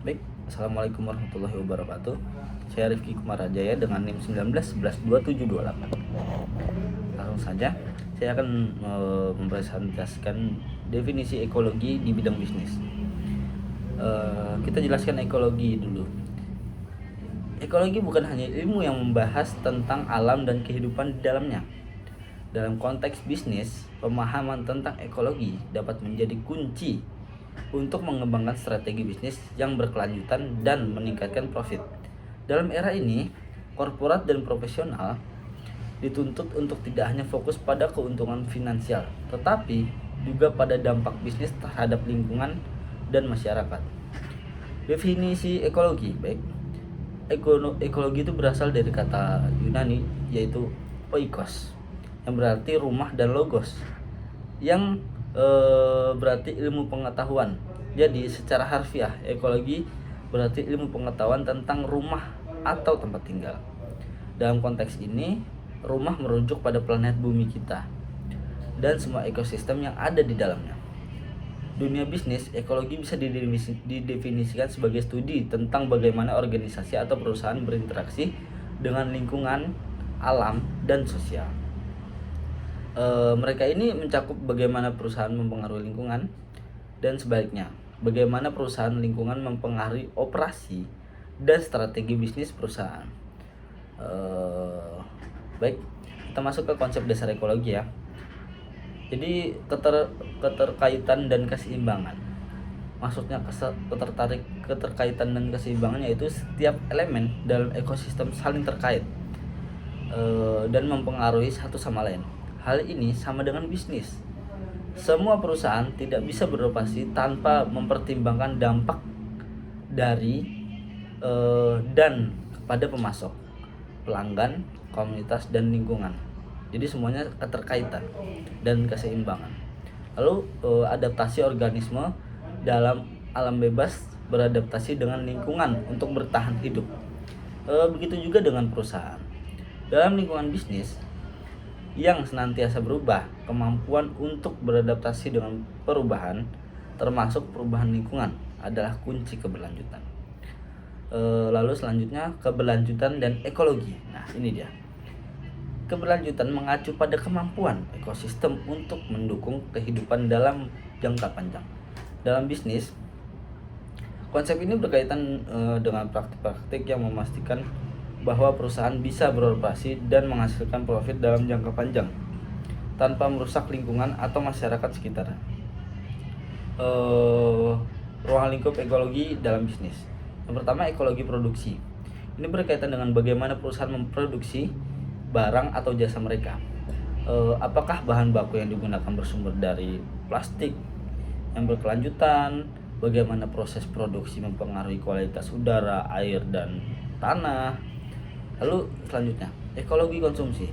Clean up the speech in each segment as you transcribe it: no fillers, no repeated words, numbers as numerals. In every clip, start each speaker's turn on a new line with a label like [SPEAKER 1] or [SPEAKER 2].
[SPEAKER 1] Baik, Assalamualaikum warahmatullahi wabarakatuh. Saya Rifki Kumarajaya dengan NIM 19112728. Langsung saja, saya akan mempresentasikan definisi ekologi di bidang bisnis. Kita jelaskan ekologi dulu. Ekologi bukan hanya ilmu yang membahas tentang alam dan kehidupan di dalamnya. Dalam konteks bisnis, pemahaman tentang ekologi dapat menjadi kunci untuk mengembangkan strategi bisnis yang berkelanjutan dan meningkatkan profit. Dalam era ini, korporat dan profesional dituntut untuk tidak hanya fokus pada keuntungan finansial, tetapi juga pada dampak bisnis terhadap lingkungan dan masyarakat. Definisi ekologi, ekologi itu berasal dari kata Yunani yaitu oikos, yang berarti rumah, dan logos, yang berarti ilmu pengetahuan. Jadi secara harfiah, ekologi berarti ilmu pengetahuan tentang rumah atau tempat tinggal. Dalam konteks ini, rumah merujuk pada planet bumi kita dan semua ekosistem yang ada di dalamnya. Dunia bisnis, ekologi bisa didefinisikan sebagai studi tentang bagaimana organisasi atau perusahaan berinteraksi dengan lingkungan, alam, dan sosial. Mereka ini mencakup bagaimana perusahaan mempengaruhi lingkungan dan sebaliknya, bagaimana perusahaan lingkungan mempengaruhi operasi dan strategi bisnis perusahaan. Baik, kita masuk ke konsep dasar ekologi ya. Jadi keterkaitan dan keseimbangan. Maksudnya keterkaitan dan keseimbangan yaitu setiap elemen dalam ekosistem saling terkait dan mempengaruhi satu sama lain. Hal ini sama dengan bisnis. Semua perusahaan tidak bisa beroperasi tanpa mempertimbangkan dampak dari dan kepada pemasok, pelanggan, komunitas, dan lingkungan. Jadi semuanya keterkaitan dan keseimbangan. Lalu adaptasi organisme dalam alam bebas beradaptasi dengan lingkungan untuk bertahan hidup. Begitu juga dengan perusahaan. Dalam lingkungan bisnis yang senantiasa berubah, kemampuan untuk beradaptasi dengan perubahan, termasuk perubahan lingkungan, adalah kunci keberlanjutan. Lalu selanjutnya, keberlanjutan dan ekologi. Nah, ini dia. Keberlanjutan mengacu pada kemampuan ekosistem untuk mendukung kehidupan dalam jangka panjang. Dalam bisnis, konsep ini berkaitan dengan praktik-praktik yang memastikan bahwa perusahaan bisa beroperasi dan menghasilkan profit dalam jangka panjang tanpa merusak lingkungan atau masyarakat sekitar. Ruang lingkup ekologi dalam bisnis. Yang pertama, ekologi produksi. Ini berkaitan dengan bagaimana perusahaan memproduksi barang atau jasa mereka. Apakah bahan baku yang digunakan bersumber dari plastik yang berkelanjutan, bagaimana proses produksi mempengaruhi kualitas udara, air, dan tanah. Lalu selanjutnya, ekologi konsumsi.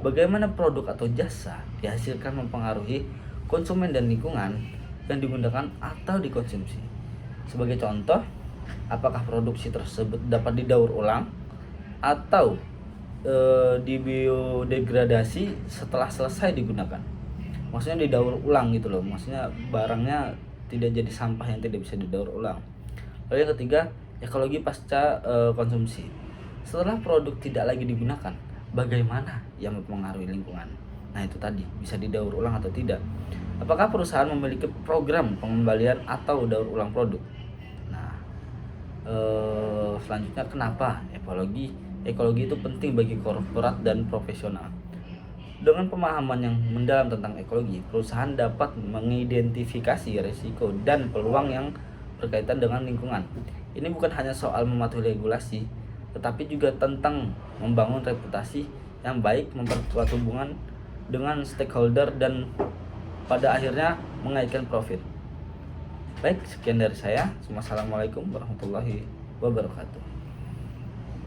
[SPEAKER 1] Bagaimana produk atau jasa dihasilkan mempengaruhi konsumen dan lingkungan yang digunakan atau dikonsumsi. Sebagai contoh, apakah produksi tersebut dapat didaur ulang atau dibiodegradasi setelah selesai digunakan. Maksudnya didaur ulang gitu loh. Maksudnya barangnya tidak jadi sampah yang tidak bisa didaur ulang. Lalu yang ketiga, ekologi pasca konsumsi. Setelah produk tidak lagi digunakan, bagaimana yang mempengaruhi lingkungan? Nah, itu tadi, bisa didaur ulang atau tidak. Apakah perusahaan memiliki program pengembalian atau daur ulang produk? Nah, selanjutnya, kenapa ekologi itu penting bagi korporat dan profesional? Dengan pemahaman yang mendalam tentang ekologi, perusahaan dapat mengidentifikasi risiko dan peluang yang berkaitan dengan lingkungan. Ini bukan hanya soal mematuhi regulasi, tetapi juga tentang membangun reputasi yang baik, memperkuat hubungan dengan stakeholder, dan pada akhirnya mengaitkan profit. Baik, sekian dari saya. Wassalamualaikum warahmatullahi wabarakatuh.